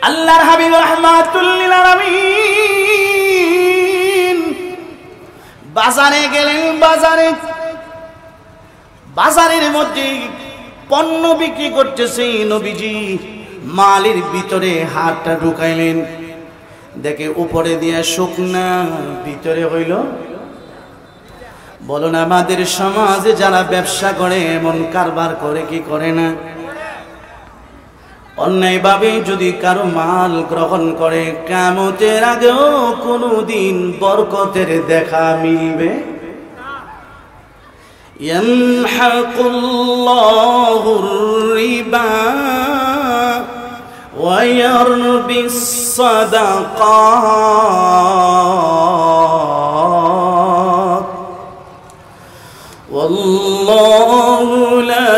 আল্লাহর হাবিব রাহমাতুল লিল আলামিন বাজারে গেলেন। বাজারের মধ্যে পণ্য বিক্রি করতেছে নবীজি মালের ভিতরে হাতটা ঢুকাইলেন, দেখে উপরে দিয়া শুকনা, ভিতরে হইল। বলুন আমাদের সমাজে যারা ব্যবসা করে এমন কারবার করে কি করে না? অন্যায়ভাবে যদি কারো মাল গ্রহণ করে কিয়ামতের আগেও কোনোদিন বরকতের দেখা মিলবে? ইয়ামহাকুল্লাহুর রিবা ওয়া ইয়ারবিস সাদাকাত ওয়াল্লাহু লা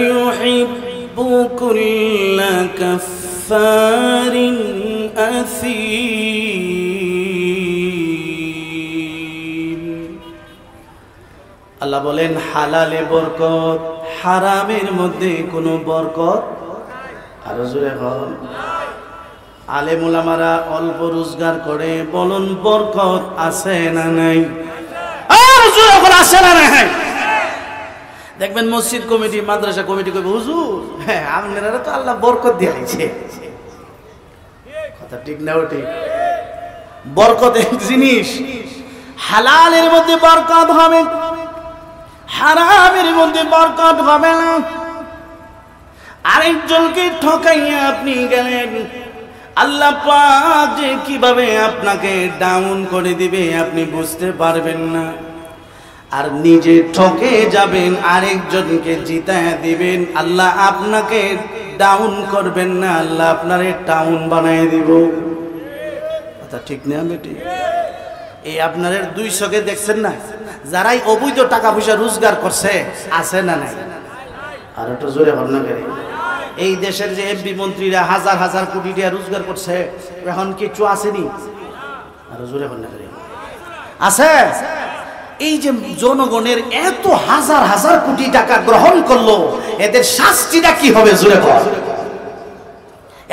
ইউহিব্বু কুল্লা কাফফারিন আসীম। আল্লাহ বলেন হালালে বরকত, হারামের মধ্যে কোনো বরকত। আরো জোরে বল। আলেম ওলামারা অল্প রোজগার করে, বলুন বরকত আছে না নাই? আরো জোরে বল, আছে না নাই? দেখবেন মসজিদ কমিটি, মাদ্রাসা কমিটি কইবে হুজুর হ্যাঁ আপনারা তো আল্লাহ বরকত দিয়েছে। কথা ঠিক না? ঠিক। বরকত এক জিনিস, হালালের মধ্যে বরকত হবে, হারামের মধ্যে বরকত হবে না। আরেকজনকে ঠকাইয়া আপনি গেলেন, আল্লাহ পাক যে কিভাবে আপনাকে ডাউন করে দিবে আপনি বুঝতে পারবেন না। আর নিজে ঠকে যাবেন, আরেকজনকে জিতায় দিবেন। আল্লাহ আপনাকে ডাউন করবেন না, আল্লাহ আপনারে ডাউন বানায় দিব। কথা ঠিক না বেটি? এই আপনাদের 200কে দেখছেন না, যারাই অবৈধ টাকা পয়সা রোজগার করছে, আছে না নাই? আর একটু জোরে ভাবনা করে। এই দেশের যে এমপি মন্ত্রীরা হাজার হাজার কোটি টাকা রোজগার করছে, এখন কিছু আসেনি? আর জোরে ভাবনা করে। আছে? এই যে জনগণের এত হাজার হাজার কোটি টাকা গ্রহণ করলো, এদের শাস্তিটা কি হবে? জোরে বল।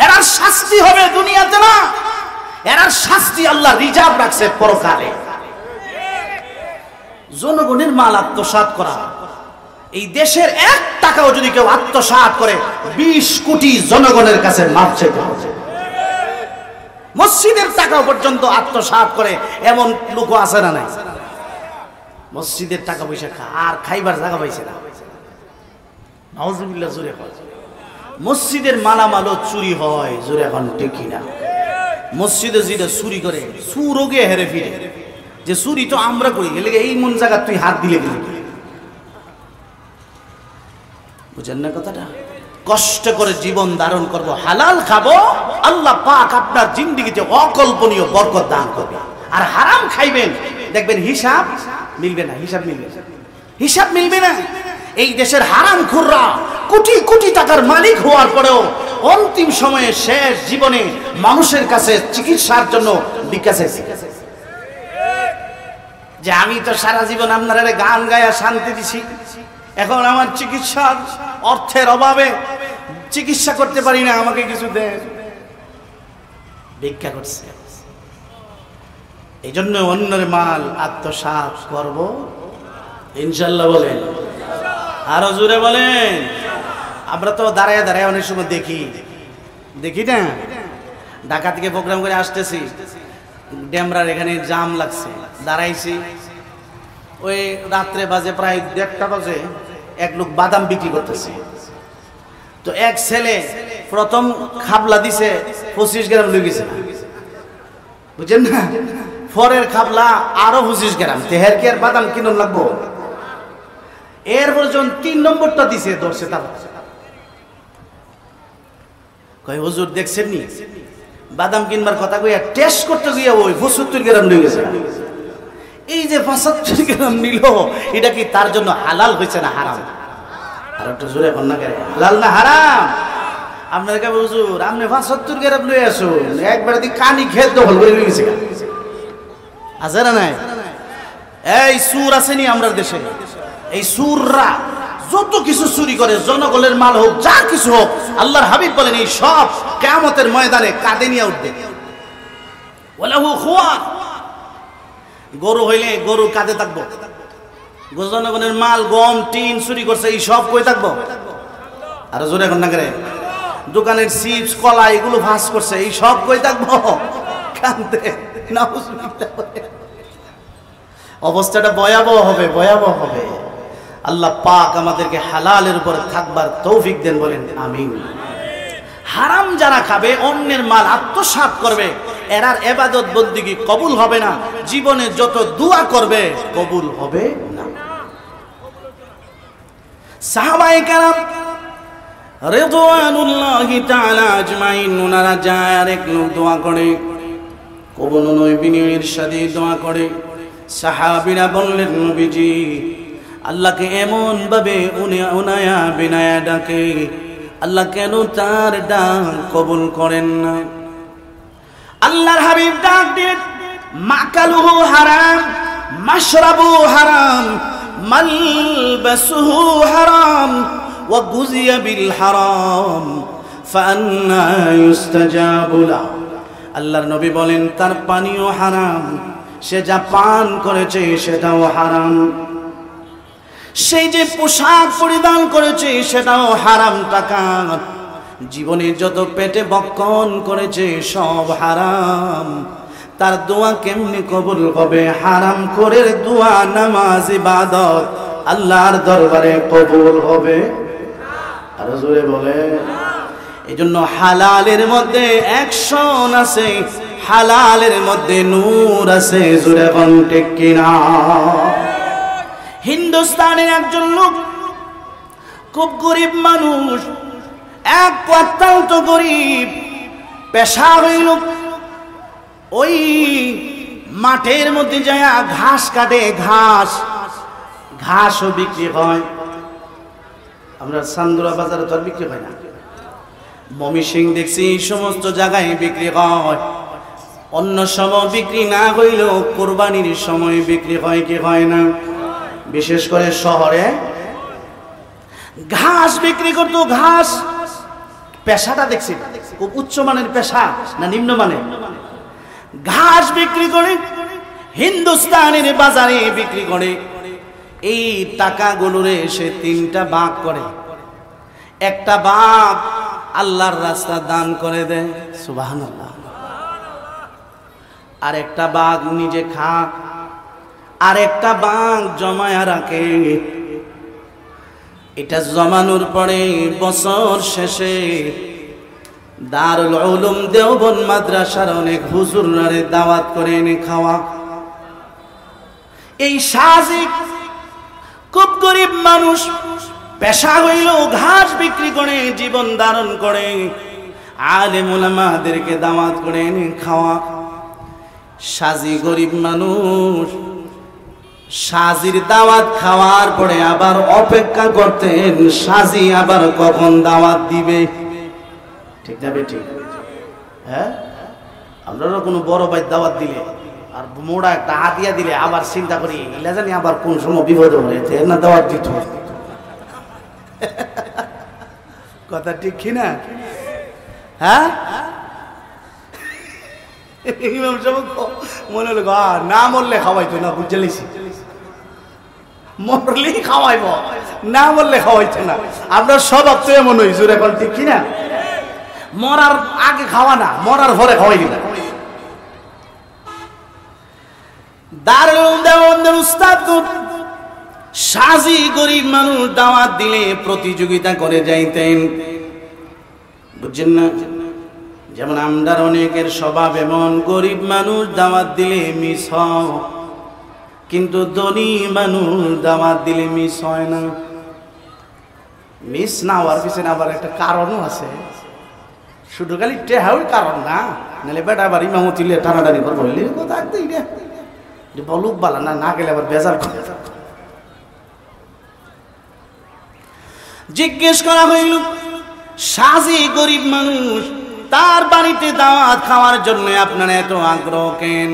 এরা শাস্তি হবে দুনিয়াতে না, এরা শাস্তি আল্লাহ রিজার্ভ রাখছে পরকালে। জনগণের মাল আত্মসাৎ করা, এই দেশের 1 টাকাও যদি কেউ আত্মসাৎ করে 20 কোটি জনগণের কাছে মাপ চাইতে হবে। মসজিদের টাকা পর্যন্ত আত্মসাৎ করে এমন লোক আছে না নাই? মসজিদের টাকা পয়সা আর খাইবার জায়গা পাইছে না। নাউজুবিল্লাহ। জোরে হয়। মসজিদের মালামালও চুরি হয়, জোরে এখন ঠিক না? মসজিদে যেটা চুরি করে চুরও গিয়ে হেরে ফিরে, যে চুরি তো আমরা করি, এলে এই মন জায়গা তুই হাত দিলে গেলি। বুঝেন না কথাটা? কষ্ট করে জীবন ধারণ করব, হালাল খাবো, আল্লাহ পাক আপনার জিন্দেগিতে অকল্পনীয় বরকত দান করবে। আর হারাম খাইবেন, দেখবেন হিসাব মিলবে না, হিসাব মিলবে না। এই দেশের হারামখোররা কোটি কোটি টাকার মালিক হওয়ার পরেও অন্তিম সময়ে শেষ জীবনে মানুষের কাছে চিকিৎসার জন্য বিকাশে যে আমি তো সারা জীবন আপনারা গান গায়া শান্তি দিছি, এখন আমার চিকিৎসার অর্থের অভাবে চিকিৎসা করতে পারি না, আমাকে কিছু দেন। ভিক্ষা করছে। এই জন্য অন্যের মাল আত্মসাৎ করব ইনশাল্লাহ। বলেন, আরো জোরে বলেন। আমরা তো দাঁড়ায় দাঁড়ায় অনেক সময় দেখি না, ঢাকা থেকে প্রোগ্রাম করে আসতেছি, ডেমরার এখানে জাম লাগছে, দাঁড়াইছি, ওই রাত্রে বাজে প্রায় 1:30 বাজে, এক লোক বাদাম বিক্রি করতেছে। তো এক ছেলে প্রথম খাবলা দিছে 25 গ্রাম লই গেছে, বুঝছেন না? পরের খাবলা আরো 25 গ্রাম, তেহের কি আর বাদাম কিনুন লাগবো? এরপর যখন 3 নম্বরটা দিছে ধরছে, তার কয় হুজুর দেখছেন নি বাদাম কিনবার কথা কইয়া টেস্ট করতে গিয়া ওই 75 গ্রাম লই গেছে। এই যে 75 গ্রাম নিল, এটা কি তার জন্য হালাল হয়েছে না হারাম? আর একটু জোরে কন্যা করে, হালাল না হারাম? আপনার কাছে হুজুর আপনি 75 গ্রাম লই আসুন, একবার দি কানি খেত দখল করে লই গেছে। আছে না নাই? এই সুর আসেনি আমরা দেশে, এই সুররা যত কিছু চুরি করে, জনগণের মাল হোক, যা কিছু হোক, আল্লাহর হাবিব বলেন এই সব কিয়ামতের ময়দানে কাঁধে নিয়ে উঠবে। ওয়ালাহু খুওয়ার, গরু হইলে গরু কাঁধে থাকবো। জনগণের মাল, গম, টিন চুরি করছে, এই সব কই থাকবো? আর জোরে এখন না করে। দোকানের চিপস, কলা এগুলো ভাস করছে, এই সব কই থাকবো? কাঁধে। অবস্থাটা ভয়াবহ হবে, ভয়াবহ হবে। আল্লাহ পাক আমাদেরকে হালালের উপর থাকবার তৌফিক দেন, বলেন আমিন। হারাম যারা খাবে, অন্যের মাল আত্মসাৎ করবে, এরার ইবাদত বন্দেগী কবুল হবে না, জীবনে যত দোয়া করবে কবুল হবে না। সাহাবায়ে কেরাম রিদওয়ানুল্লাহি তাআলা আজমাইন, ওনারা যায় আর এক লোক দোয়া করে, কবুল নয় বিনয়ের সাথে দোয়া করে। সাহাবীরা বললেন নবীজি, আল্লাহকে এমন ভাবে উনায়া বিনায়া ডাকে, আল্লাহ কেন তার ডাক কবুল করেন না? আল্লাহর হাবিব ডাক দিয়ে, মাকালুহু হারাম, মাশরাবু হারাম, মালবাসুহু হারাম, ওয়া গুযিয়া বিল হারাম, ফাআন্না ইউস্তাজাবু লাহু। আল্লাহর নবী বলেন, তার পানীয় হারাম, সে যা পান করেছে সেটাও হারাম, সেই যে পোশাক পরিধান করেছে সেটাও হারাম টাকা, জীবনে যত পেটে বক্ষণ করেছে সব হারাম। তার দোয়া কেমনি কবুল হবে? হারাম করে দোয়া, নামাজ, ইবাদত আল্লাহর দরবারে কবুল হবে? আর জোরে বলে। এজন্য হালালের মধ্যে অ্যাকশন আছে, হালালের মধ্যে নূর আছে, জোরে বল ঠিক কিনা? হিন্দুস্তানের একজন লোক, খুব গরিব মানুষ, এক অত্যন্ত গরিব, পেশা হইল ওই মাঠের মধ্যে যায় ঘাস কাটে, ঘাসও বিক্রি হয়। আমরা চান্দুরা বাজারে তো আর বিক্রি হয় না, ময়মনসিংহ দেখছি এই সমস্ত জায়গায় বিক্রি হয়। অন্য সময় বিক্রি না হইলেও কোরবানির সময় বিক্রি হয় কি হয় না? বিশেষ করে শহরে ঘাস বিক্রি করতো। ঘাস পেশাটা দেখছি খুব উচ্চমানের পেশা না নিম্নমানের? ঘাস বিক্রি করে হিন্দুস্তানের বাজারে বিক্রি করে। এই টাকাগুলোরে সে তিনটা ভাগ করে, একটা ভাগ আল্লাহর রাস্তা দান করে দেয়, সুবহানাল্লাহ, আর একটা ভাগ নিজে খা, আর একটা ভাগ জমায়া রাখে। এটা জমানোর পরে বছর শেষে দারুল উলুম দেওবন্দ মাদ্রাসার অনেক হুজুররে দাওয়াত করে এনে খাওয়া। এই সাজিক খুব গরিব মানুষ, পেশা হইল ঘাস বিক্রি করে জীবন ধারণ করে, আলেম উলামাদেরকে দাওয়াত করে এনে খাওয়া। সাজি গরিব মানুষ, সাজির দাওয়াত খাওয়ার পরে আবার অপেক্ষা করতেন সাজি আবার কখন দাওয়াত দিবে। ঠিক না বেঠিক? হ্যাঁ, আপনারা কোনো বড় ভাই দাওয়াত দিলে আর মোড়া একটা হাতিয়া দিলে আবার চিন্তা করি এলা জানি আবার কোন সময় বিপদ হয়েছে না দাওয়াত দিত। কথা ঠিক কি না? হ্যাঁ, ইমাম সাহেব মনে হলো না মরলে খাওয়াইতো না, বুঝে লিছি, মরলেই খাওয়াইব, না মরলে খাওয়াইছে না। আপনার স্বভাব তো এমন হয়েছে, এখন ঠিক কিনা? মরার আগে খাওয়া না, মরার পরে খাওয়াই দিলা। দারুল উলুম দেওবন্দের উস্তাদ সাজি গরিব মানুষ দাওয়াত দিলে প্রতিযোগিতা করে যাইতেন, বুঝছেন না? যেমন আমরার অনেকের স্বভাব এমন, গরিব মানুষ দাওয়াত দিলে মিস হয়, কিন্তু ধনী মানুষ দাওয়াত দিলে মিস হয় না। মিস না হওয়ার পিছনে আবার একটা কারণও আছে, শুধু খালি টেহাউর কারণ না, নাহলে বেটা আবার ইমামতি টানাটানি করে বললি কথা বলুক বালা না, না গেলে আবার বেজার করে। জিজ্ঞেস করা হইল সাজি গরিব মানুষ, তার বাড়িতে দাওয়াত খাওয়ার জন্য আপনারা এত আগ্রহ কেন?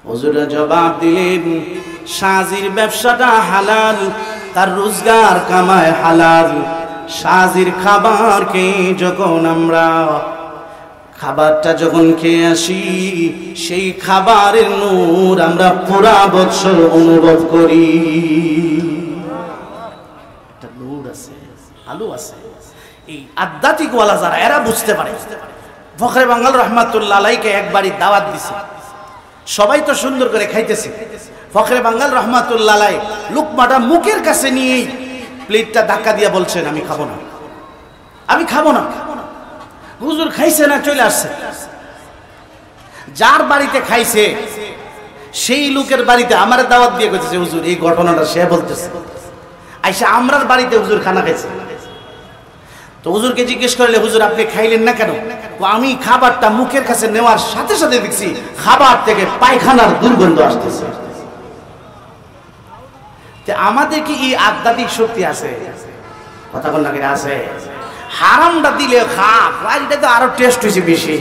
হুজুর জবাব দিলেন, সাজির ব্যবসাটা হালাল, তার রোজগার কামায় হালাল। সাজির খাবারকে যখন আমরা খাবারটা যখন খেয়ে আসি, সেই খাবারের নূর আমরা পুরা বছর অনুভব করি। একটা নূর আছে, আলো আছে। এই আধ্যাত্মিক ওয়ালা যারা, এরা বুঝতে পারে। ফখরে বাঙ্গাল রহমাতুল্লাহ আলাইকে একবারই দাওয়াত দিছে, সবাই তো সুন্দর করে খাইতেছে। ফখরে বাঙ্গাল রহমাতুল্লাহ আলাই লুকমাটা মুখের কাছে নিয়েই প্লেটটা ধাক্কা দিয়ে বলছেন, আমি খাবো না, আমি খাবো না। হুজুর খাইছে না, চলে আসছে। যার বাড়িতে খাইছে সেই লোকের বাড়িতে আমার দাওয়াত দিয়ে কইতেছে, হুজুর এই ঘটনাটা সে বলতেছে। আইসা আমরার বাড়িতে হুজুর খানা খাইছে। তো হুজুরকে জিজ্ঞেস করলে, হুজুর আপনি খাইলেন না কেন? আমি খাবারটা মুখের কাছে নেওয়ার সাথে সাথে দেখছি খাবার থেকে পায়খানার দুর্গন্ধ আসতেছে। আমাদের কি এই আধ্যাত্মিক শক্তি আছে? কথা বল না, আছে। হারামটা দিলে এটা তো আরো টেস্ট হয়েছে, বেশি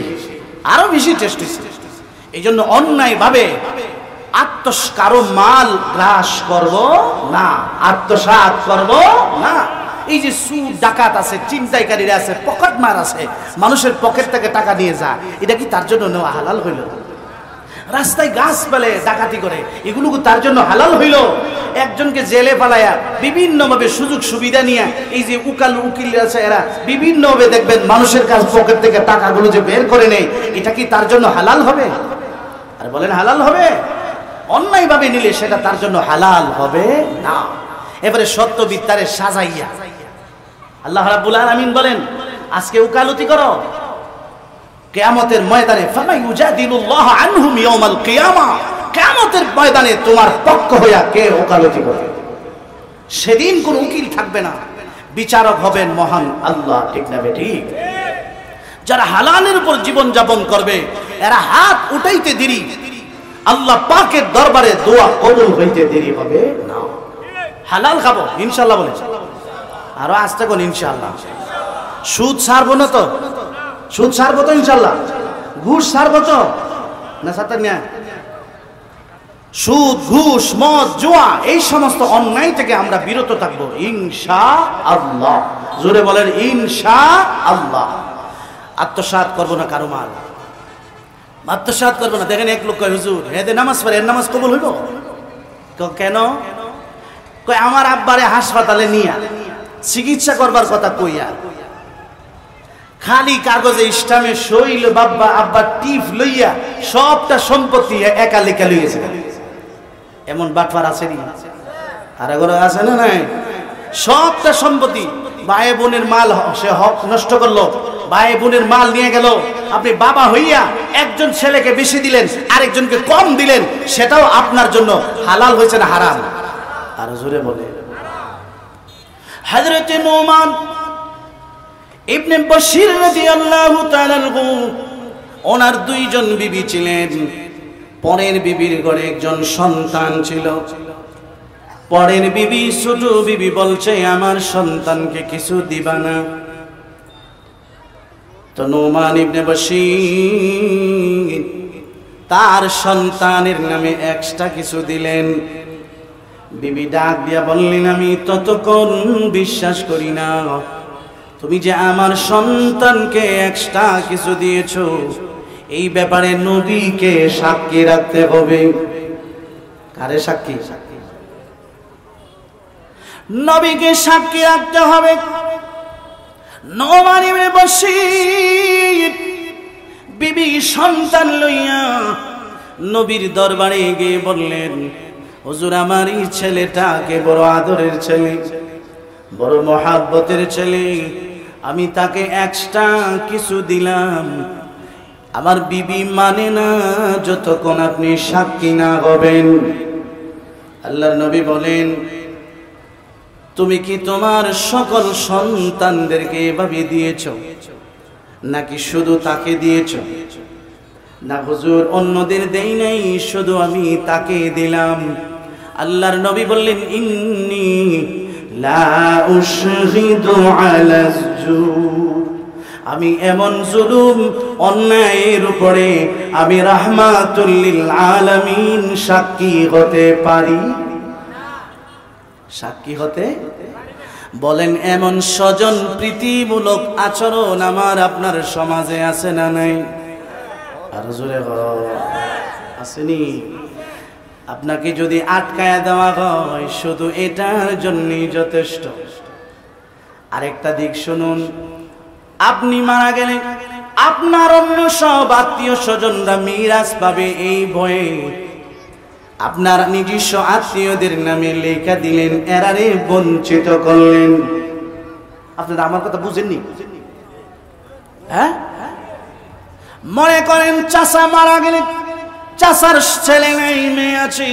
আরো বেশি টেস্ট হয়েছে। এই জন্য অন্যায় ভাবে কারো মাল গ্রাস করব না, আত্মসাৎ করব না। এই যে সুদ ডাকাত আছে, চিন্তাইকারীরা আছে, পকেটমার আছে, মানুষের পকেট থেকে টাকা নিয়ে যা, এটা কি তার জন্য নেওয়া হালাল হইল? রাস্তায় গাছ পেলে ডাকাতি করে, এগুলো তার জন্য হালাল হইল? একজনকে জেলে পালায়া বিভিন্ন ভাবে সুযোগ সুবিধা নিয়ে, এই যে উকিল আছে, এরা বিভিন্ন ভাবে দেখবেন মানুষের কাছ পকেট থেকে টাকাগুলো যে বের করে নেয়, এটা কি তার জন্য হালাল হবে? আর বলেন হালাল হবে? অন্যায় ভাবে নিলে সেটা তার জন্য হালাল হবে না। এবারে সত্যবিত্তারে সাজাইয়া আল্লাহ রাব্বুল আলামিন বলেন, আজকে উকালতি করো, কিয়ামতের ময়দানে ফামাই ইউজাদিলুল্লাহ আনহুম ইয়াউমাল কিয়ামা, কিয়ামতের ময়দানে তোমার পক্ষ হইয়া কে ওকালতি করে? সেদিন কোন উকিল থাকবে না, বিচারক হবেন মহান আল্লাহ। ঠিক না ঠিক? যারা হালালের উপর জীবন যাপন করবে, এরা হাত উঠাইতে দেরি, আল্লাহ পাকের দরবারে দোয়া কবুল হইতে দেরি হবে না। হালাল খাবো ইনশাআল্লাহ, বলে আরো আসতে কোন ইনশাআল্লাহ। সুদ ছাড়বো না তো? সুদ ছাড়বো তো ইনশাআল্লাহ? ঘুষ ছাড়বো তো না? সাতার না, সুদ, ঘুষ, মদ, জুয়া, এই সমস্ত অন্যায় থেকে আমরা বিরত থাকবো ইনশাআল্লাহ। জোরে বলেন ইনশাআল্লাহ। আত্মসাৎ করবো না কারো মাল, আত্মসাৎ করবো না। দেখেন এক লোক কয়, হুজুর হেদে নামাজ পড়ে, এর নামাজ কবুল হইব? কেন? কয় আমার আব্বারে হাসপাতালে নিয়া চিকিৎসা করবার কথা কইয়া খালি কাগজে ইসলামে সইল বাবা আব্বা টিপ লইয়া সবটা সম্পত্তি একা লেখা লইয়েছে। এমন বাটফার আছে নি? আর এগুলো আছে না নাই? সবটা সম্পত্তি ভাই বোনের মাল সে হক নষ্ট করলো, ভাই বোনের মাল নিয়ে গেল। আপনি বাবা হইয়া একজন ছেলেকে বেশি দিলেন, আরেকজনকে কম দিলেন, সেটাও আপনার জন্য হালাল হয়েছে না হারাম? আর জোরে বলে। হযরত নুমান ইবনে বশির রাদিয়াল্লাহু তাআলা আনহু, ওনার দুইজন বিবি ছিলেন। পরের বিবির ঘরে একজন সন্তান ছিল। পরের বিবি, ছোট বিবি বলছে, আমার সন্তানকে কিছু দিবা না? তো নুমান ইবনে বশির তার সন্তানের নামে এক্সট্রা কিছু দিলেন। বিবি ডাক দিয়া বললেন, আমি ততক্ষণ বিশ্বাস করি না, তুমি যে আমার সন্তানকে এক্সট্রা কিছু দিয়েছো, এই ব্যাপারে নবীকে সাক্ষী রাখতে হবে। কারে সাক্ষী? নবীকে সাক্ষী রাখতে হবে। নুমান ইবনে বশির বিবি সন্তান লইয়া নবীর দরবারে গিয়ে বললেন, হুজুর আমার এই ছেলেটাকে বড় আদরের ছেলে, বড় মহাব্বতের ছেলে, আমি তাকে এক্সট্রা কিছু দিলাম, আমার বিবি মানে না যতক্ষণ আপনি সাক্ষী না হবেন। আল্লাহর নবী বলেন, তুমি কি তোমার সকল সন্তানদেরকে এভাবে দিয়েছো, নাকি শুধু তাকে দিয়েছো? না হুজুর, অন্যদের দেই নাই, শুধু আমি তাকে দিলাম। আল্লাহর নবী বললেন, ইন্নী লা উশহিদু আলা যুর, আমি এমন জুলুম অন্যায়ের উপরে আমি রাহমাতুল লিল আলামিন সাক্ষী হতে পারি। সাক্ষী হতে। বলেন এমন স্বজন প্রীতিমূলক আচরণ আমার আপনার সমাজে আছে না নাই? আর জোরে আসেনি? আপনাকে যদি আটকায় দেওয়া হয় শুধু এটার জন্যই যথেষ্ট। আরেকটা দিক শুনুন, আপনি মারা গেলে আপনার অন্য সব আত্মীয় স্বজনরা মিরাজ পাবে এই ভয়ে আপনার নিজস্ব আত্মীয়দের নামে লেখা দিলেন, এরারে বঞ্চিত করলেন। আপনারা আমার কথা বুঝেননি? হ্যাঁ, মনে করেন চাচা মারা গেলে চাচার ছেলে নেই মেয়ে আছে,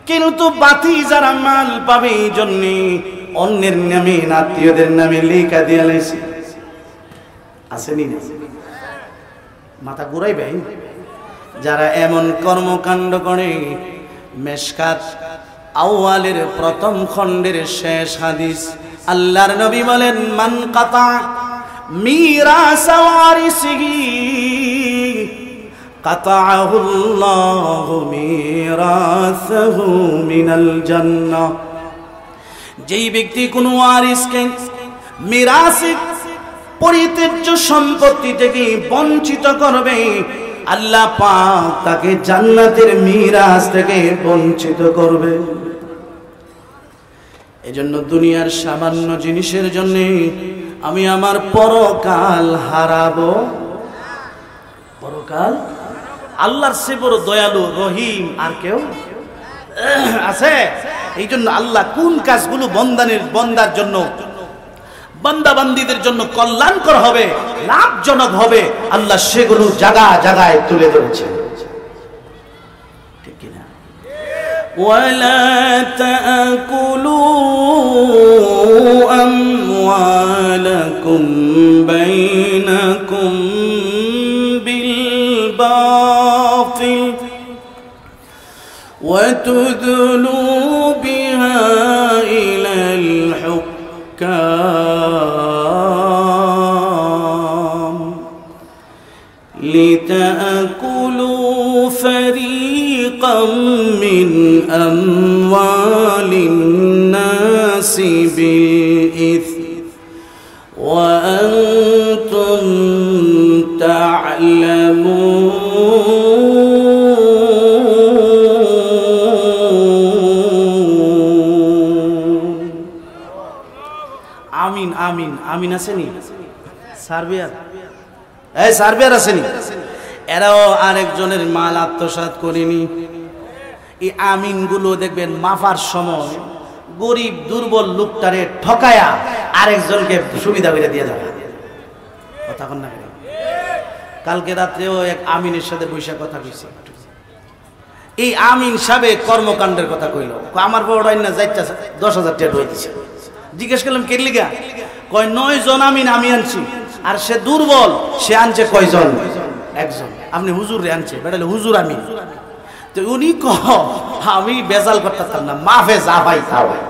কিন্তু বাতি যারা মাল পাবে এই জন্যে অন্যের নামে আত্মীয়দের নামে লেখা দিয়ে লাইছে। আসেনি না? মাথা ঘুরাই ভাই যারা এমন কর্মকাণ্ড করে। মেশকাত আউয়ালের প্রথম খণ্ডের শেষ হাদিস, আল্লাহর নবী বলেন, মান কাতা মিরাস ওয়ারিসিহি কাতাআহুল্লাহু মিরাসাহু মিনাল জান্নাহ। যেই ব্যক্তি কোন ওয়ারিসকে মিরাসে পরিত্যাজ্য সম্পত্তি থেকে বঞ্চিত করবে, আল্লাহ পাক তাকে জান্নাতের মিরাস থেকে বঞ্চিত করবে। এজন্য দুনিয়ার সামান্য জিনিসের জন্য আমি আমার পরকাল হারাবো। পরকাল আল্লাহর চেয়ে বড় দয়ালু রহিম আর কেউ আছে? এই জন্য আল্লাহ কোন কাজগুলো বন্দার জন্য, বান্দাবান্দীদের জন্য কল্যাণকর হবে, লাভজনক হবে, আল্লাহ সেগুলো জায়গায় জায়গায় তুলে ধরেছে। ঠিক কিনা? ওয়ালা তাকুলু আমওয়ালাকুম বাইনাকুম বিল বাতিল ওয়া তুদলু বিহা ইলাল হুক্কাম লিতাকুলু ফারীকাম মিন আমওয়ালিন নাসি বিল ইসম ওয়া আনতুম তা'লামুন। আমিন আমিন আমিন আসেনি? সার্বিয়ার এই সার্বিয়ার আসেনি? এরাও আরেকজনের মাল আত্মসাৎ করেনি। এই আমিন গুলো দেখবেন মাফার সময় গরিব দুর্বল লোকটারে ঠকায়া আরেকজনকে সুবিধা করে দিয়ে যাবে। কথা কন না? কালকে রাত্রেও এক আমিনের সাথে বৈশা কথা কইছে। এই আমিন সাহেব কর্মকাণ্ডের কথা কইল, আমার বড় না যাইতা 10,000 টাকা রয়ে দিছে। জিজ্ঞেস করলাম কে লিগা? কয় 9 জন আমিন আমি আনছি, আর সে দুর্বল, সে আনছে কয়জন? একজন। আপনি হুজুর রে আনছে, বেটালে হুজুর আমিন। তো উনি আমি বেজাল করতাম না, মাফে যা ভাই তা ভাই।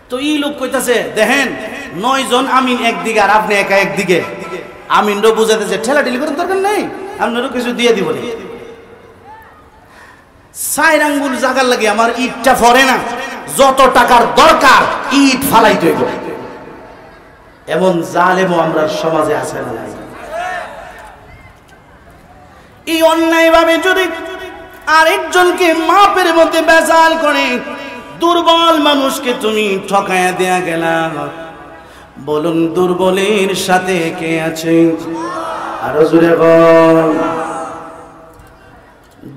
তো এই লোক কইতাছে দেখেন 9 জন আমিন একদিকে আর আপনি একা একদিকে। আমিনও বুঝাতেছে ঠেলাঠেলি করার দরকার নেই, আপনারও কিছু দিয়ে দিব না। 4 আঙ্গুল জাগার লাগে আমার ইটটা ফরে না, যত টাকার দরকার ইট ফালাইতে হইব। এমন জালেমও আমরা সমাজে আছে না? এই অন্যায় ভাবে যদি আরেকজনকে মাপের মধ্যে বেজাল করে দুর্বল মানুষকে তুমি ঠকায়া দেয়া গেলা, বলুন দুর্বলের সাথে কে আছে? আরো জোরে বল।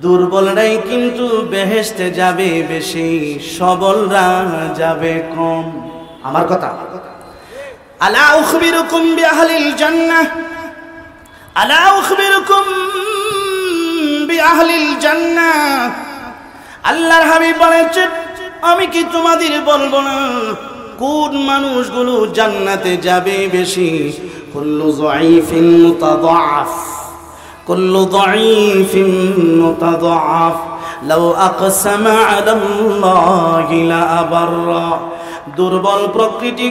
দুর্বলরাই কিন্তু বেহেশতে যাবে বেশি, সবলরা যাবে কম। আমার কথা, আলা উখবিরুকুম বিআহলিল জান্নাহ, আলা উখবিরুকুম বিআহলিল জান্নাহ। আল্লাহর হাবিব বলেছেন আমি কি তোমাদের বলবো না কোন মানুষগুলো জান্নাতে যাবে বেশি? কুল্লু যায়িফিন মুতাদাআফ, কুল্লু যায়িফিন মুতাদাআফ লাউ আকসামা আলাল্লাহি লা আবাররা। দুর্বল প্রকৃতি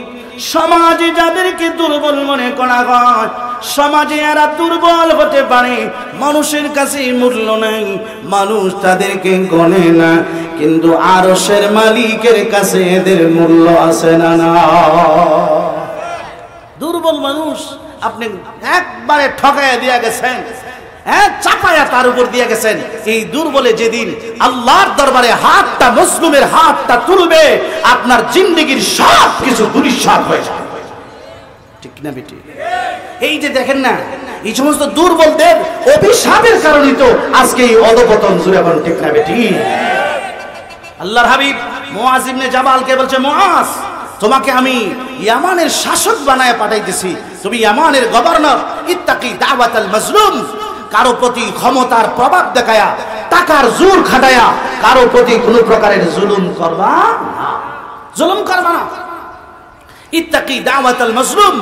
সমাজে যাদেরকে দুর্বল মনে করা হয়, সমাজে এরা দুর্বল হতে পারে, মানুষের কাছে মূল্য নেই, মানুষ তাদেরকে গণে না, কিন্তু আরশের মালিকের কাছে এদের মূল্য আছে না না। দুর্বল মানুষ আপনি একবারে ঠকাইয়া দিয়া গেছেন, চাপায়া তার উপর দিয়ে গেছেন। এই দুর্বলে যেদিন আল্লাহর দরবারে হাতটা, মজলুমের হাতটা তুলবে, আপনার জিন্দেগির সব কিছু দুলিশাত হয়ে যাবে। ঠিক না বেটি? এই যে দেখেন না, এই সমস্ত দুর্বলদের অভিশাপের কারণেই তো আজকে এই অধপতন জুড়ে বলেন। ঠিক না বেটি? আল্লাহর হাবিব মুআজ ইবনে জাবালকে বলছে, মুআজ, তোমাকে আমি ইয়ামানের শাসক বানায় পাঠাইতেছি, তুমি ইয়ামানের গভর্নর। ইত্তাকি দাওয়াতাল মাজলুম, কারো প্রতি ক্ষমতার প্রভাব দেখায়া, টাকার জোর খাটায়া কারো প্রতি কোনো প্রকারের জুলুম করবা না, জুলুম করবা না। ইত্তাকি দাওয়াতাল মাজলুম,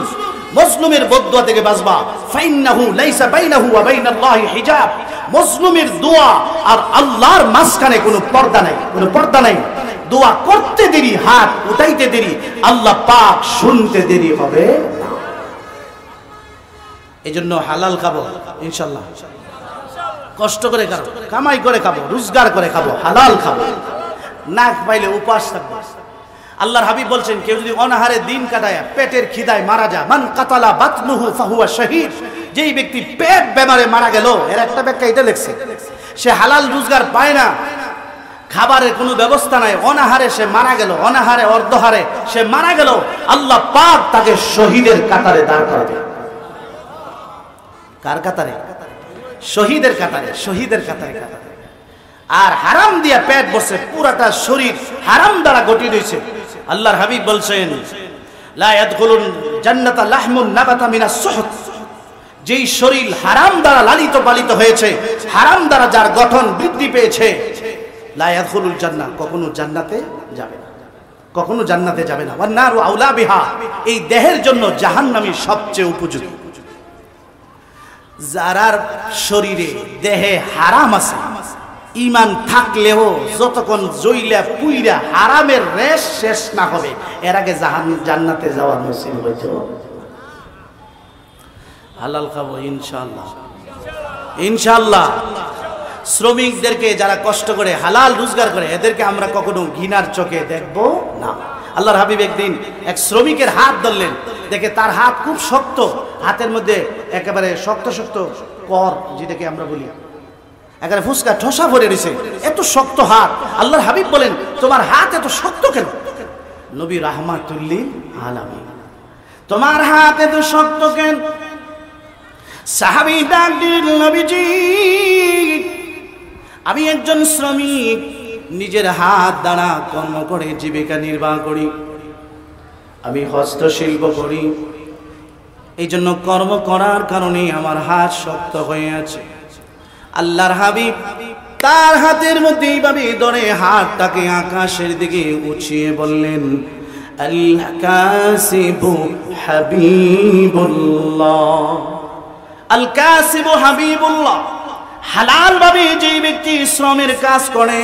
মজলুমের বদদুয়া থেকে বাঁচবা। ফাইন্নাহু লাইসা বাইনাহু ওয়া বাইনাল্লাহি হিজাব, মজলুমের দোয়া আর আল্লাহর মাঝখানে কোনো পর্দা নাই, কোনো পর্দা নাই। দোয়া করতে দেরি, হাত উঠাইতে দেরি, আল্লাহ পাক শুনতে দেরি হবে। এজন্য হালাল খাবো ইনশাআল্লাহ, কষ্ট করে খাবো, কামাই করে খাবো, রোজগার করে খাবো, হালাল খাবো, না পাইলে উপাস থাকবো। আল্লাহর হাবিব বলছেন, কেউ যদি অনাহারে দিন কাটায় পেটের খিদায় মারা যায়, মান কাতালা বাতনুহু ফাহুয়া শাহীদ, যেই ব্যক্তি পেট বেমারে মারা গেল, এর একটা ব্যাখ্যা এটা লেখছে, সে হালাল রোজগার পায় না, খাবারের কোনো ব্যবস্থা নাই, অনাহারে সে মারা গেল, অনাহারে অর্ধহারে সে মারা গেল, আল্লাহ পাক তাকে শহীদের কাতারে দাঁড় করাবে। কার কাতারে? শহীদের কাতারে, শহীদের কাতারে কাতারে। আর হারাম দিয়া পেট বসে, পুরাটা শরীর হারাম দ্বারা গঠিত হয়েছে। আল্লাহর হাবিব বলছেন, লা ইয়াদখুলুন জান্নাতা লাহমুন নাবাতা মিনাস সুহত, যেই শরীর হারাম দ্বারা লালিত পালিত হয়েছে, হারাম দ্বারা যার গঠন বৃদ্ধি পেয়েছে, লা ইয়াদখুলুল জান্নাহ, কখনো জান্নাতে যাবে না, কখনো জান্নাতে যাবে না। ওয়ান নারু আউলা বিহা, এই দেহের জন্য জাহান্নামী সবচেয়ে উপযুক্ত। যারার শরীরে দেহে হারাম আছে, ঈমান থাকলেও যতক্ষণ জইলা পুইরা হারামের রেশ শেষ না হবে, এর আগে জান্নাতে যাওয়ার নসিব হইতো। হালাল খাবো ইনশাআল্লাহ, ইনশাআল্লাহ। শ্রমিকদেরকে যারা কষ্ট করে হালাল রোজগার করে, এদেরকে আমরা কখনো ঘৃণার চোখে দেখব না। আল্লাহর হাবিব একদিন এক শ্রমিকের হাত ধরলেন, দেখে তার হাত খুব শক্ত, হাতের মধ্যে একেবারে শক্ত শক্ত কর, যেটাকে আমরা বলি, একেবারে ফুসকা ঠোসা ভরে রয়েছে, এত শক্ত হাত। আল্লাহর হাবিব বলেন, তোমার হাত এত শক্ত কেন? নবী রাহমাতুল লিল আলামিন, তোমার হাত এত শক্ত কেন? সাহাবী ডাক দিলেন, নবীজি, আমি একজন শ্রমিক, নিজের হাত দ্বারা কর্ম করে জীবিকা নির্বাহ করি, আমি হস্তশিল্প করি, এই জন্য কর্ম করার কারণে আমার হাত শক্ত হয়ে আছে। আল্লাহর হাবিব তার হাতের মধ্যে এইভাবে ধরে হাতটাকে আকাশের দিকে উঠিয়ে বললেন, আল কাসিবু হাবিবুল্লাহ, আল কাসিবু হাবিবুল্লাহ, হালাল ভাবে যে ব্যক্তি শ্রমের কাজ করে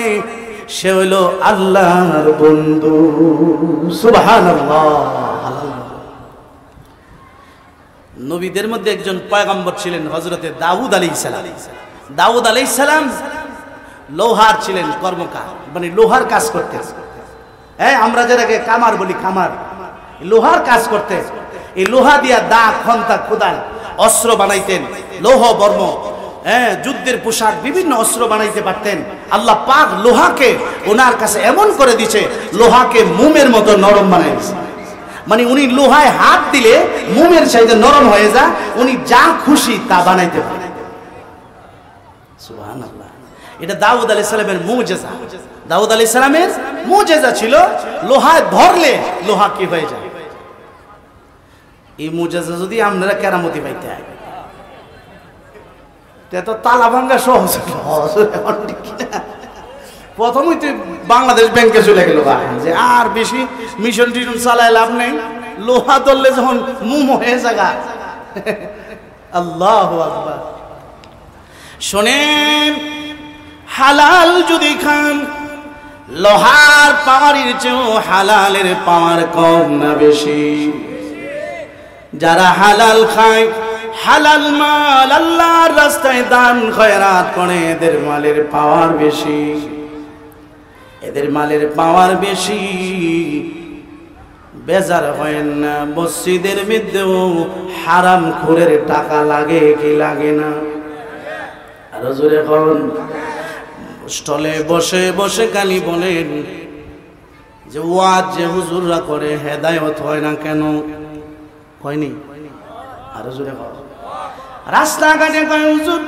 সে হলো আল্লাহর বন্ধু। সুবহানাল্লাহ। নবীদের মধ্যে একজন পয়গম্বর ছিলেন হযরতে দাউদ আলাইহিস সালাম। দাউদ আলাইহিস সালাম লোহার ছিলেন, কর্মকার, মানে লোহার কাজ করতে, আমরা যেটাকে কামার বলি, কামার, লোহার কাজ করতে। এই লোহা দিয়া দা, খন্তা, কোদাল, অস্ত্র বানাইতেন, লৌহ বর্ম, যুদ্ধের পোশাক, বিভিন্ন অস্ত্র বানাইতে পারতেন। আল্লাহ পাক লোহাকে ওনার কাছে এমন করে দিছে, লোহাকে মোমের মতো নরম বানাই দিছে। মানে উনি লোহায় হাত দিলে মোমের চাইতে নরম হয়ে যায়, উনি যা খুশি তা বানাইতে পারেন। সুবহানাল্লাহ। এটা দাউদ আলাইহিস সালামের মুজিজা। দাউদ আলাইহিস সালামের মুজিজা ছিল, লোহায় ধরলে লোহা কি হয়ে যায়। এই মুজিজা যদি আপনারা কেরামতি পাইতে হয়, তো তালা ভাঙ্গা সহজ। প্রথমই তো বাংলাদেশ ব্যাংকে চলে গেল, যে আর বেশি মিশন টিশন চালায় লাভ নেই, লোহা ধরলে যখন মুম হয়ে জায়গা। আল্লাহু আকবার। শোনেন, হালাল যদি খান, লোহার পাওয়ারের চেয়েও হালালের পাওয়ার কম না বেশি? যারা হালাল খায়, হালাল মাল আল্লাহর রাস্তায় দান খয়রাত করে, এদের মালের পাওয়ার বেশি, এদের মালের পাওয়ার বেশি। বেজার হয় না, মসজিদের মধ্যেও হারাম খোরের টাকা লাগে কি লাগে না? আরো জোরে বলুন। স্টলে বসে বসে খালি বলেন যে ওয়াজ যে হুজুররা করে হেদায়েত হয় না কেন? হয়নি? আরো জোরে বলুন। রাস্তাঘাটে কয় হুজুর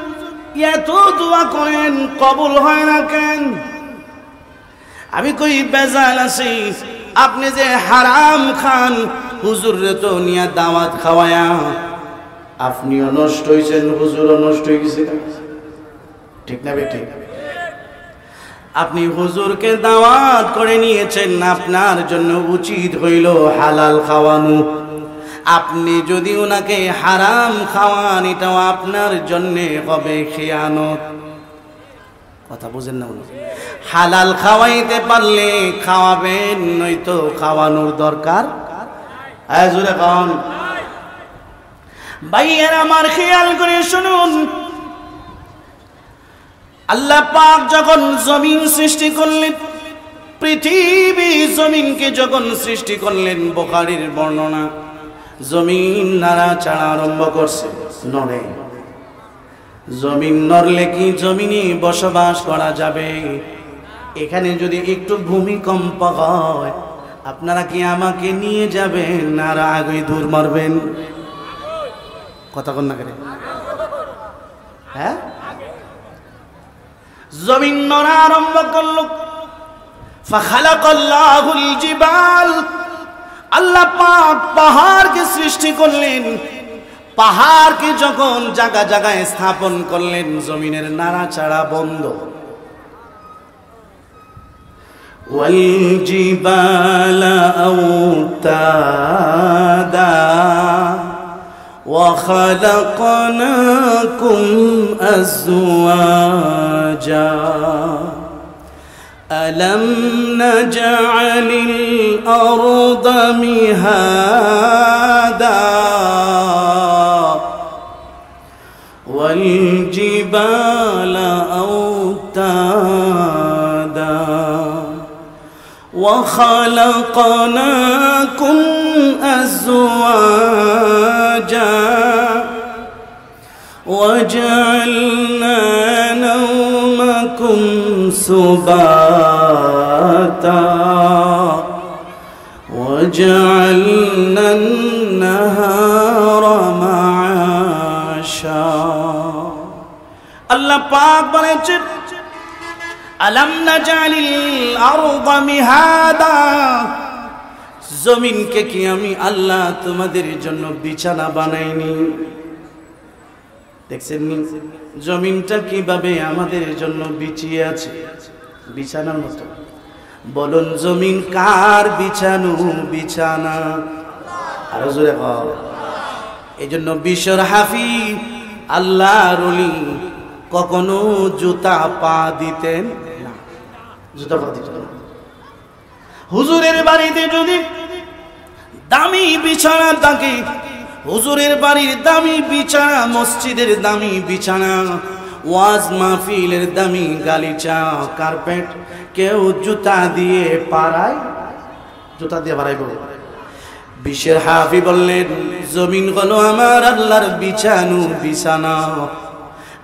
এত দোয়া করেন কবুল হয় না কেন? আমি কই বেজাল আছি, আপনি যে হারাম খান, হুজুরে তো নিয়া দাওয়াত খাওয়ায়া আপনিও নষ্ট হইছেন, হুজুরও নষ্ট হয়ে গেছে। ঠিক না বেঠিক? আপনি হুজুরকে দাওয়াত করে নিয়েছেন, আপনার জন্য উচিত হইল হালাল খাওয়ানো। আপনি যদি ওনাকে হারাম খাওয়ান, এটাও আপনার জন্য হবে খেয়ানত। কথা বুঝেন না? হালাল খাওয়াইতে পারলে খাওয়াবেন, নয়তো খাওয়ানোর দরকার। জোরে খান ভাইয়ের আমার, খেয়াল করে শুনুন। আল্লাহ পাক যখন জমিন সৃষ্টি করলেন, পৃথিবী জমিনকে যখন সৃষ্টি করলেন, বুখারীর বর্ণনা, জমিন নাড়াচাড়া আরম্ভ করছে, নড়ে। জমিন নড়লে কি জমিনে বসবাস করা যাবে? এখানে যদি একটু ভূমিকম্প হয়, আপনারা কি আমাকে নিয়ে যাবেন আর আগে দূর মারবেন? কথা কন না করে? হ্যাঁ, জমিন নড়া আরম্ভ করল। ফাখালাকাল্লাহুল জিবাল, আল্লাহ পাক পাহাড়কে সৃষ্টি করলেন। পাহাড়কে যখন জায়গা জায়গায় স্থাপন করলেন, জমিনের নাড়াচাড়া বন্ধ। ওয়াল জিবালা আওতাদা ওয়া খালাকনাকুম আজওয়াজা ألم نجعل الأرض مهادا والجبال أوتادا وخلقناكم أزواجا وجعلنا نومكم سباتا وجعلنا النهار معاشا। আল্লাহ পাক বলেছেন, আলাম নাজালিল আরদা মিহাদা, জমিনকে কি আমি আল্লাহ তোমাদের জন্য বিছানা বানাইনি? দেখছেন নি জমিনটা কিভাবে আমাদের জন্য বিছিয়ে আছে, বিছানার মতো। বলুন জমিন কার বিছানো? বিছানা। আরো জোরে বল। এই জন্য বিশ্বর হাফিজ আল্লাহর ওলি কখনো জুতা পা দিতেন না, জুতা পা দিতেন না। হুজুরের বাড়িতে যদি দামি বিছানা থাকে, হুজুরের বাড়ির দামি বিছানা, মসজিদের দামি বিছানা, ওয়াজ মাহফিলের দামি গালিচা, কার্পেট, কেউ জুতা দিয়ে পাড়ায়, জুতা দিয়ে পাড়াইব? বিশ্বের হাফি বললেন, জমিন হলো আমার আল্লাহর বিছানো বিছানা।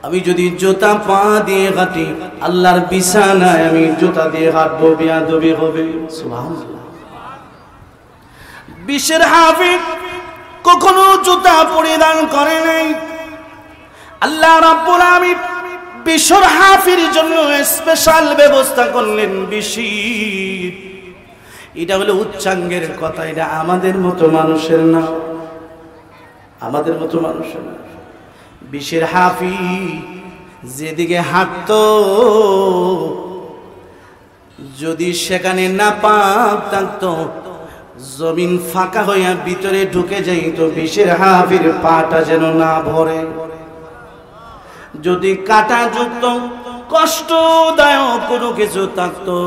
আমি যদি জুতা পা দিয়ে হাঁটি, আল্লাহর বিছানায় আমি জুতা দিয়ে হাঁটবো, বেয়াদবি হবে। সুবহানাল্লাহ। বিশ্বের হাফি কখনো জুতা পরিধান করে নাই। আল্লাহ রাব্বুল আলামিন বিশ্বর হাফির জন্য স্পেশাল ব্যবস্থা করলেন বিশির। এটা হলো উচ্চাঙ্গের কথা, এটা আমাদের মতো মানুষের না, আমাদের মতো মানুষের না। বিশের হাফি যেদিকে হাঁটতো, যদি সেখানে না পাপ থাকতো, জমিন ফাঁকা হইয়া ভিতরে ঢুকে যাইতো, বিশের হাফির পাটা যেন না ভরে। যদি কাটা যুক্ত কষ্টদায়ক কোনো কিছু থাকতো,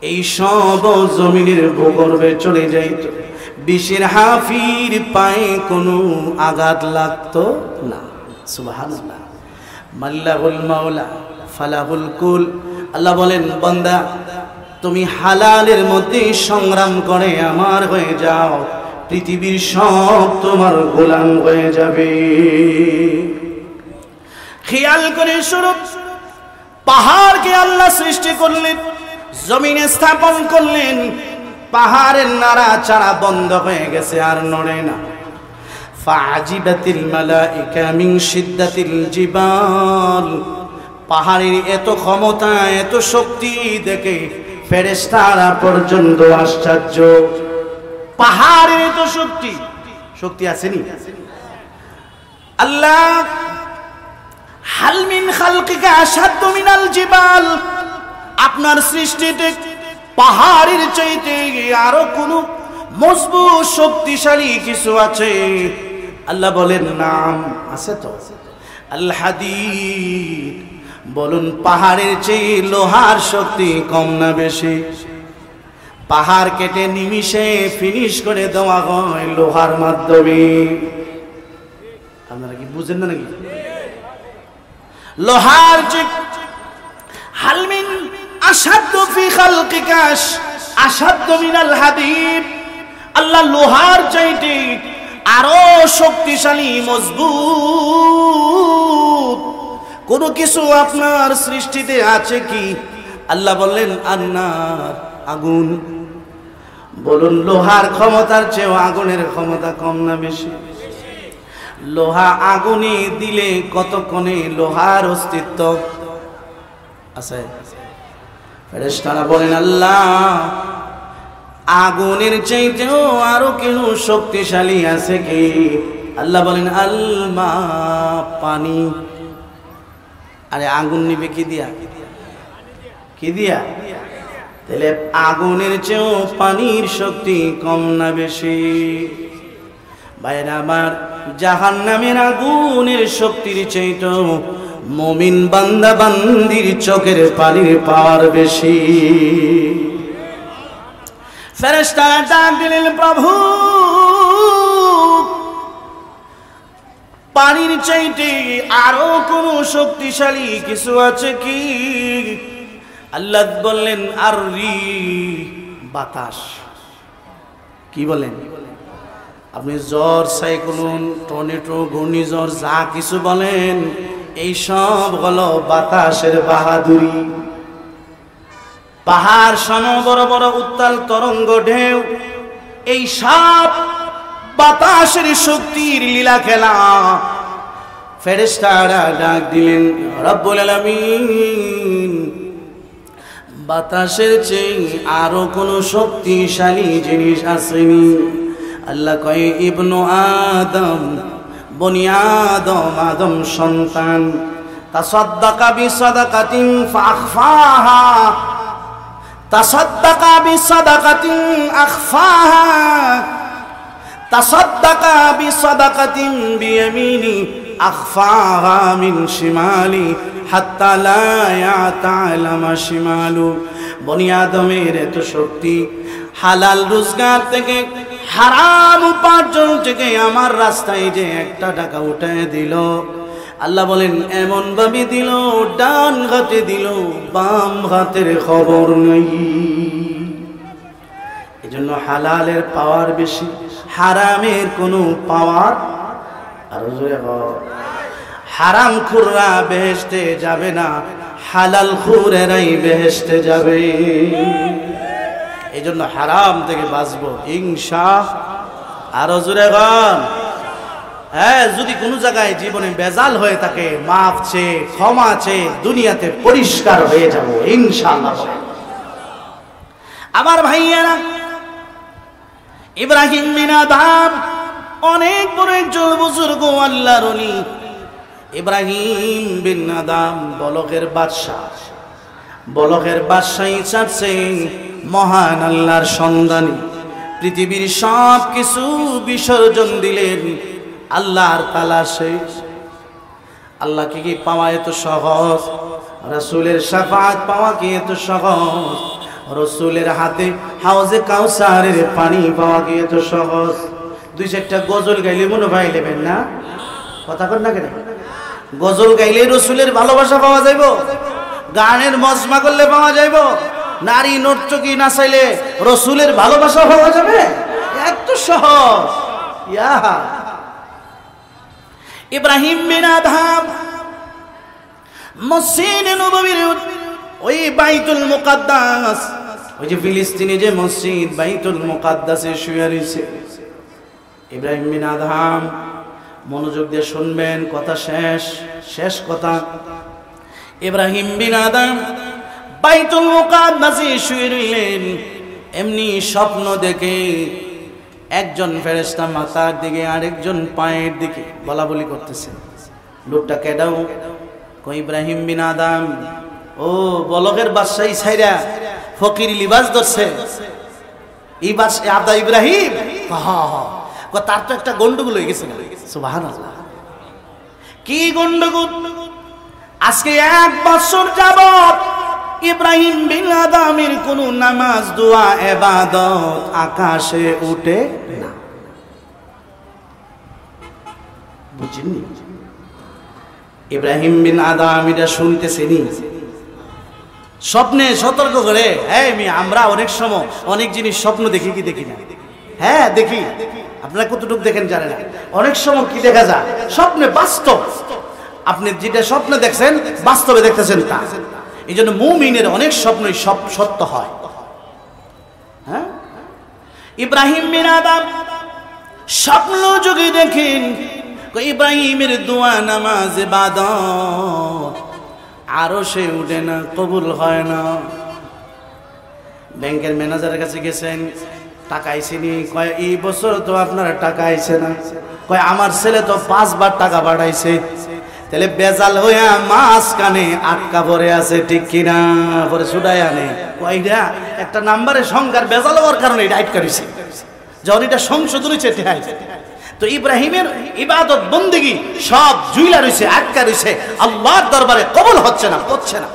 এই সব জমিনের ভূগর্ভে চলে যাইত, বিষের হাফির পায়ে কোনো আঘাত লাগতো না। সুবহানাল্লাহ। মাল্লাহুল মাওলা ফালাহুল কুল। আল্লাহ বলেন, বান্দা তুমি হালালের মধ্যে সংগ্রাম করে আমার হয়ে যাও, পৃথিবীর সব তোমার গোলাম হয়ে যাবে। খেয়াল করে শুনো, পাহাড়কে আল্লাহ সৃষ্টি করলেন, জমিনে স্থাপন করলেন, পাহাড়ের নাড়াচাড়া বন্ধ হয়ে গেছে, আর নড়ে না। ফাজিবাতিল মালাইকা মিন শিদ্দাতিল জিবাল। পাহাড়ের এত ক্ষমতা, এত শক্তি দেখে ফেরেশতারা পর্যন্ত আশ্চর্য। পাহাড়ের এত শক্তি, শক্তি আসেনি? আল্লাহ হাল মিন খালকিকা আশাদ্দু মিনাল জিবাল, আপনার সৃষ্টিতে পাহাড়ের চাইতে আরো কোন মজবুত শক্তিশালী কিছু আছে? আল্লাহ বলেন, নাম আছে তো। আল হাদিদ, বলুন পাহাড়ের চেয়ে লোহার শক্তি কম না বেশি? পাহাড় কেটে নিমিষে ফিনিশ করে দেওয়া হয় লোহার মাধ্যমে। আপনারা কি বুঝেন না নাকি? লোহার যে হালমিন আশাদ্দু ফি খালকিকাস আশাদ্দু মিনাল হাদিদ, আল্লাহ লোহার চাইতে আরো শক্তিশালী মজবুত কোন কিছু আপনার সৃষ্টিতে আছে কি? আল্লাহ বললেন, আন্নার, আগুন। বলুন লোহার ক্ষমতার চেয়ে আগুনের ক্ষমতা কম না বেশি? লোহা আগুনে দিলে কতক্ষণে লোহার অস্তিত্ব আছে? ফেরেশতারা বলেন, আল্লাহ আগুনের চাইতেও আরো কেন শক্তিশালী আছে কি? আল্লাহ বলেন, আলমা, পানি। আরে আগুন নিবে কি দিয়া? কি দিয়া? তাহলে আগুনের চেয়েও পানির শক্তি কম না বেশি? ভাইরা আমার, জাহান্নামের আগুনের শক্তির চাইতেও মুমিন বান্দা বান্দির চোখের পানির পাওয়ার বেশি। ফেরেশতারা ডাক দিলেন, প্রভু পানির চাইতে আরো কোন শক্তিশালী কিছু আছে কি? আল্লাহ বললেন, আর বাতাস। কি বলেন? আপনি ঝড়, সাইক্লোন, টর্নেডো, ঘূর্ণিঝড় যা কিছু বলেন, এই সব হলো বাতাসের বাহাদুরি। পাহাড় সম বড় বড় উত্তাল তরঙ্গ ঢেউ, এই সব বাতাসের শক্তির লীলা খেলা। ফেরেশতারা ডাক দিলেন, রব্বুল আলামিন বাতাসের চেয়ে আরো কোন শক্তিশালী জিনিস আসেনি? আল্লাহ কয়, ইবনু আদম, বনি আদম, আদম সন্তান, তাসাদ্দাকা বিসাদাকাতিন ফাখফাহা, তাসাদ্দাকা বিসাদাকাতিন আখফাহা, তাসাদ্দাকা বিসাদাকাতিন বিয়ামিনি আখফাহা মিন শিমালি হাত্তা লা ইয়াতালামা শিমালু। বনি আদমের এত শক্তি, হালাল রোজগার থেকে হারাম উপার্জন থেকে আমার রাস্তায় যে একটা টাকা উঠায় দিল, আল্লাহ বলেন এমন ভাবে দিল, ডান হাতে দিল, বাম হাতের খবর নেই। এজন্য হালালের পাওয়ার বেশি, হারামের কোনো পাওয়ার। আর হারাম খুররা বেহেশতে যাবে না, হালাল খুরেরাই বেহেশতে যাবে। এই জন্য হারাম থেকে বাঁচবো ইনশাআল্লাহ। আরো জোরে গান। হ্যাঁ, যদি কোনো জায়গায় জীবনে বেজাল হয়ে থাকে, মাফ চেয়ে, ক্ষমা চেয়ে দুনিয়াতে পরিষ্কার হয়ে যাব ইনশাআল্লাহ। আমার ভাইয়েরা, ইব্রাহিম বিন আদম অনেক বড় একজন বুজুর্গ আল্লাহর ওলি। ইব্রাহিম বিন আদম বলকের বাদশাহ, বলকের বাদশাহী চাচ্ছে মহান আল্লাহর সন্ধানী। পৃথিবীর সব কিছু বিসর্জন দিলেন আল্লাহর তালাশে। আল্লাহকে কি পাওয়া এত সহজ? রাসূলের শাফাআত পাওয়া কি এত সহজ? রসুলের হাতে হাউজে কাউসারের পানি পাওয়া গিয়ে তো সহজ। দুই চারটা গজল গাইলে মনে ভাই নেবেন না, কথা কর না কেন? গজল গাইলে রসুলের ভালোবাসা পাওয়া যাইব, গানের মজমা করলে পাওয়া যাইব, নারী নর্তকী নাচাইলে রসুলের ভালোবাসা পাওয়া যাবে, এত সহজ। ইয়া ইব্রাহিম বিন আদহাম মসজিদে নববীর ওই বাইতুল মুকাদ্দাস, ওই যে ফিলিস্তিনে যে মসজিদ বাইতুল মুকাদ্দাসে শুয়ে রয়েছে। ইব্রাহিম বিন আদহাম, মনোযোগ দিয়ে শুনবেন, কথা শেষ কথা। ইব্রাহিম বিন আদহাম বাইতুল মুকাদ্দাসে শুয়ে রইলেন। এমনি স্বপ্ন দেখে একজন ফেরেশতা মাথার দিকে আরেকজন পায়ের দিকে বলা বলি করতেছে। লোকটা কেডাও? কই ইব্রাহিম বিন আদম। ও বলকের বাদশাহী ছাইরা ফকির লিবাস ধরছে, এই বাদশা আদা ইব্রাহিম। তার তো একটা গন্ডগোল হয়ে গেছে। সুবহানাল্লাহ, কি গন্ডগোল? আজকে 1 বছর যাবত ইব্রাহিম বিন আদমের কোন নামাজ, দোয়া, ইবাদত আকাশে উঠে না। বুঝিনি? ইব্রাহিম বিন আদম এটা শুনতেছেনি, স্বপ্নে সতর্ক করে, হ্যাঁ আমরা অনেক সময় অনেক জিনিস স্বপ্ন দেখি, কি দেখি না? হ্যাঁ দেখি। আপনারা কতটুকু দেখেন জানেন না। অনেক সময় কি দেখা যায় স্বপ্নে, বাস্তব। আপনি যেটা স্বপ্ন দেখছেন বাস্তবে দেখতেছেন তা। এই জন্য মুমিনের অনেক স্বপ্নই সব সত্য হয়। হ্যাঁ, ইব্রাহিম বিন আদম স্বপ্ন যোগে দেখেন ইব্রাহিমের দোয়া, নামাজ, ইবাদত আরো সে উঠে না, কবুল হয় না। ব্যাংকের ম্যানেজারের কাছে গেছেন, টাকা আইসেনি। কয় এই বছর তো আপনার টাকা আইছে না। কয় আমার ছেলে তো 5 বার টাকা পাঠাইছে। তাহলে বেজাল হইয়া মাছ কানে আটকা পড়ে আছে, ঠিক কিনা? পরে ছুটাই আনে, কয়টা একটা নাম্বারে সংখ্যার বেজাল হওয়ার কারণে এটা আটকা রয়েছে, যখন এটা সংশোধন হয়েছে। তো ইব্রাহিমের ইবাদত বন্দেগী সব জুইলা রয়েছে, আটকা রয়েছে, আল্লাহর দরবারে কবুল হচ্ছে না, হচ্ছে না।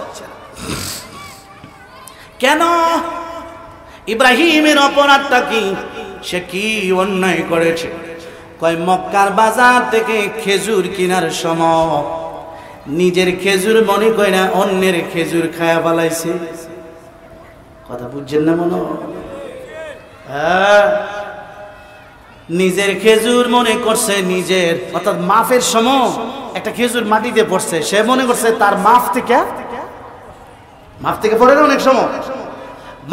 কেন? ইব্রাহিমের অপরাধটা কি? সে কি অন্যায় করেছে? কয় মক্কার বাজার থেকে খেজুর কেনার সময় নিজের খেজুর মনে করে না অন্যের খেজুর খায়া ফেলাইছে। কথা বুঝছেন না মনে? হ্যাঁ, নিজের খেজুর মনে করছে নিজের, অর্থাৎ মাফের সময় একটা খেজুর মাটিতে পড়ছে, সে মনে করছে তার মাফ থেকে পড়ে না। অনেক সময়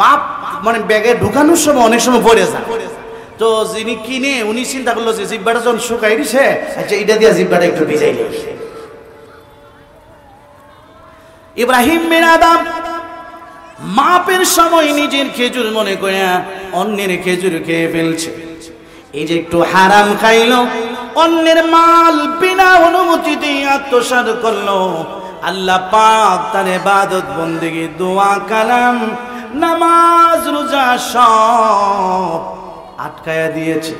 মাপ মানে ব্যাগে ঢুকানোর সময় অনেক সময় পড়ে যায়। তো যিনি কিনে উনি চিন্তা করলো যে জিব্বাটা যখন শুকাই দিছে, আচ্ছা এটা দিয়ে জিব্বাটা একটু ভিজাই দিই। ইব্রাহিম বিন আদম মাপের সময় নিজের খেজুর মনে করে অন্যের খেজুর খেয়ে ফেলছে। এই যে একটু হারাম খাইলো, অন্যের মাল বিনা অনুমতিতে আত্মসাৎ করলো, আল্লাহ পাক তার ইবাদত বন্দেগী, দোয়া, কালাম, নামাজ, রোজা সব আটকায়া দিয়েছে।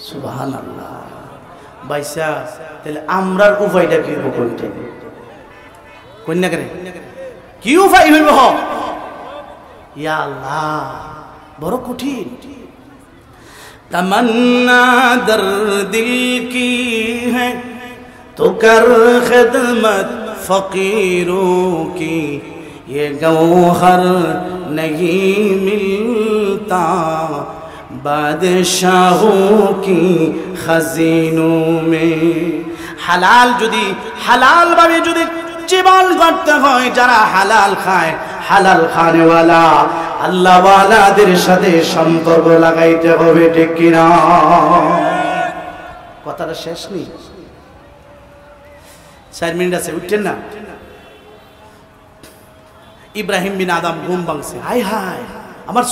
সুবহানাল্লাহ। বাইসা তাহলে আমরার উপায়টা কি হইব? কন্যা করে কি উপায় হইব? ইয়া আল্লাহ, বড় কঠিন। तमन्ना दर्द दिल की है तो कर खिदमत फकीरों की, ये गौहर नहीं मिलता बादशाहों की खजीनों में। হালাল যদি হালাল ভাবে যদি জীবন করতে হয়, যারা হালাল খায়, হালাল খানেওয়ালা আল্লাহ ওয়ালাদের সাথে সম্পর্ক লাগাইতে হবে, ঠিক কিনা? কথাটা শেষ নেই, 4 মিনিট আছে, উঠছেন না? ইব্রাহিম বিন আদম ঘুম ভাঙছে। হায় হায়, আমার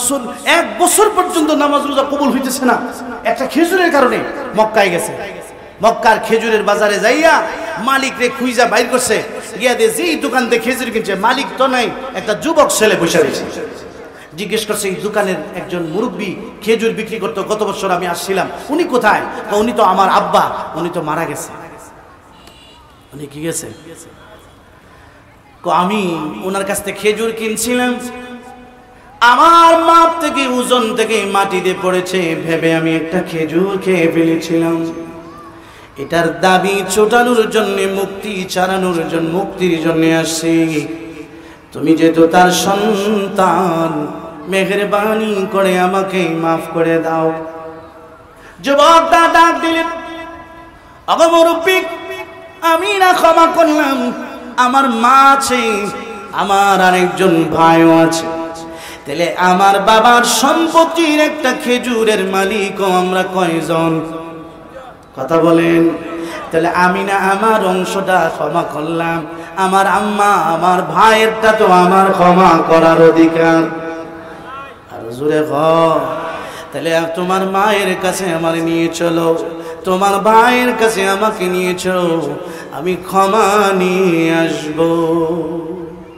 1 বছর পর্যন্ত নামাজ রোজা কবুল হইতেছে না, একটা খেজুরের কারণে। মক্কায় গেছে, মক্কার খেজুরের বাজারে যাইয়া মালিক রে খুঁজা বাইর করছে, গিয়া দিয়ে যেই দোকান থেকে খেজুর কিনছে মালিক তো নাই, একটা যুবক ছেলে বসে রয়েছে। জিজ্ঞেস করছে এই দোকানের একজন মুরব্বী খেজুর বিক্রি করতো, গত বছর আমি আসছিলাম, উনি কোথায়? উনি তো আমার আব্বা, উনি তো মারা গেছে। উনি কি গেছে? আমি ওনার কাছ থেকে খেজুর কিনছিলাম, আমার মাপ থেকে ওজন থেকে মাটিতে পড়েছে ভেবে আমি একটা খেজুর খেয়ে ফেলেছিলাম। এটার দাবি ছোটানোর জন্য, মুক্তি চালানোর জন্য, মুক্তির জন্য আসছি। তুমি যেহেতু তার সন্তান, মেহেরবানি করে আমাকে মাফ করে দাও। যুবকটা ডাক দিলেন, ওগো মুরব্বি, আমি না ক্ষমা করলাম, আমার মা আছে, আমার আরেকজন ভাইও আছে, তাহলে আমার বাবার সম্পত্তির একটা খেজুরের মালিকও আমরা কয়জন? কথা বলেন। তাহলে আমি না আমার অংশটা ক্ষমা করলাম, আমার আম্মা আমার ভাইয়েরটা তো আমার ক্ষমা করার অধিকার। আর জোরে তাহলে তোমার মায়ের কাছে আমার নিয়ে চলো, তোমার ভাইয়ের কাছে আমাকে নিয়ে চলো, আমি ক্ষমা নিয়ে আসবো।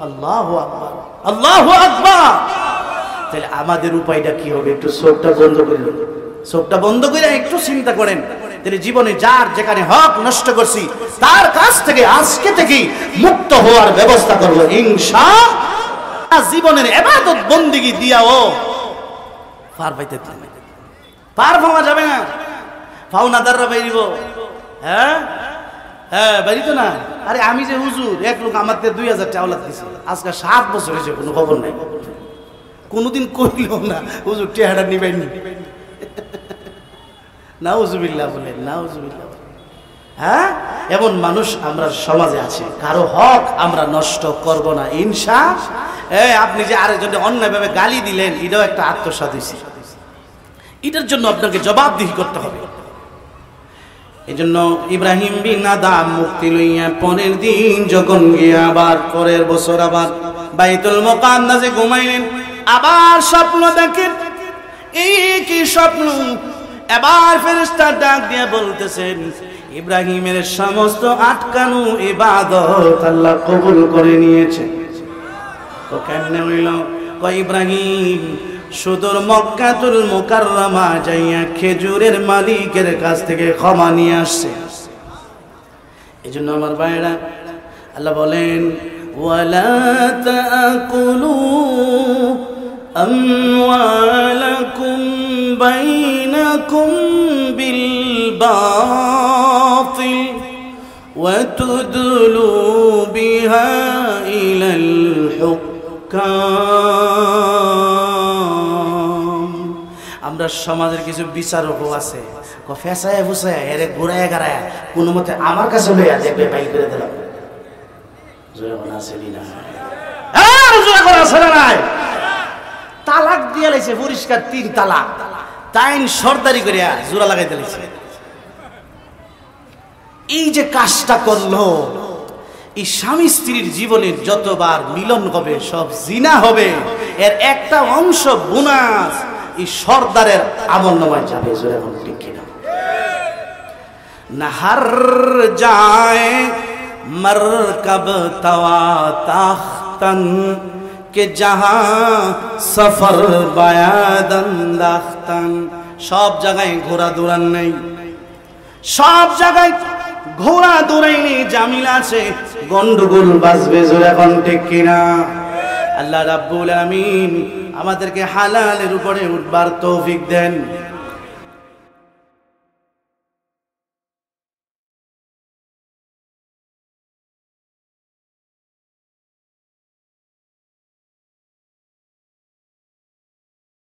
আল্লাহু আকবার, আল্লাহু আকবার। তাহলে আমাদের উপায়টা কি হবে? একটু চোখটা বন্ধ করে, চোখটা বন্ধ করে একটু চিন্তা করেন। তাহলে জীবনে যার যেখানে হক নষ্ট করছি তার কাছ থেকে আজকে থেকে মুক্ত হওয়ার ব্যবস্থা করবো ইনশাআল্লাহ। জীবনের ইবাদত বন্দেগী দিয়াও পার পাইতে পার পাওয়া যাবে না। পাওনাদাররা বাইরিব, হ্যাঁ হ্যাঁ বাইরিত না। আরে আমি যে হুজুর, এক লোক আমার 2000 টাকা আওলাদ দিছে, আজকে 7 বছর হয়েছে, কোনো খবর নাই, কোনোদিন কইল না হুজুর টেহাটা নিবেন। নাউজুবিল্লাহ বলেন, নাউজুবিল্লাহ। হ্যাঁ, এমন মানুষ আমরা সমাজে আছে। কারো হক আমরা নষ্ট করব না ইনশাআল্লাহ। আপনি যে আরেকজনকে অন্যায়ভাবে গালি দিলেন, এটাও একটা আত্মসাৎ হইছে, এটার জন্য আপনাকে জবাবদিহি করতে হবে। এই জন্য ইব্রাহিম বিন আদম মুক্তি লইয়া পরের দিন যখন গিয়া আবার পরের বছর আবার বাইতুল মুকাদ্দাসে ঘুমাইলেন, আবার স্বপ্ন দেখেন। এই কি স্বপ্ন? এবার ফেরেশতা ডাক দিয়ে বলতেছেন, ইব্রাহিমের সমস্ত আটকানো ইবাদত আল্লাহ কবুল করে নিয়েছে। তো কেমনে হইল? কয় ইব্রাহিম সুদূর মক্কাতুল মুকাররমা যাইয়া খেজুরের মালিকের কাছ থেকে ক্ষমা নিয়ে আসছে। এই জন্য আমার ভাইরা, আল্লাহ বলেন, ওয়ালা তাকুলু আমওয়ালাকুম বাইনাকুম বিল বাতিল ওয়া তুদলু বিহা ইলাল হুকাম। আমরা সমাজের কিছু বিচারক আছে, ফেসায় ফুসায় এরে ঘুরায় গাড়ায় কোনো মতে আমার কাছে লইয়া দেখবে বাই করে দিলাম। তালাক দিয়ে লাইছে পরিষ্কার 3 তালাক, তাইন সরদারি করিয়া জোড়া লাগাইতে লাইছে। এই যে কাজটা করলো, এই স্বামী স্ত্রীর জীবনের যতবার মিলন হবে সব জিনা হবে, এর একটা অংশ বোনাস এই সর্দারের আমলনামায় যাবে। জোরে এখন ঠিক কিনা? নাহার যায় মরকব তওয়া তাখতন কে জাহা সফর বায়াদন দাখতন। সব জায়গায় ঘোড়া দৌড়ান নেই, সব জায়গায় ঘোড়া দৌড়াইনি জামিল আছে, গন্ডগোল বাজবে। জোরে এখন ঠিক কিনা? আল্লাহ রাব্বুল আমিন আমাদেরকে হালালের উপরে উঠবার তৌফিক দেন।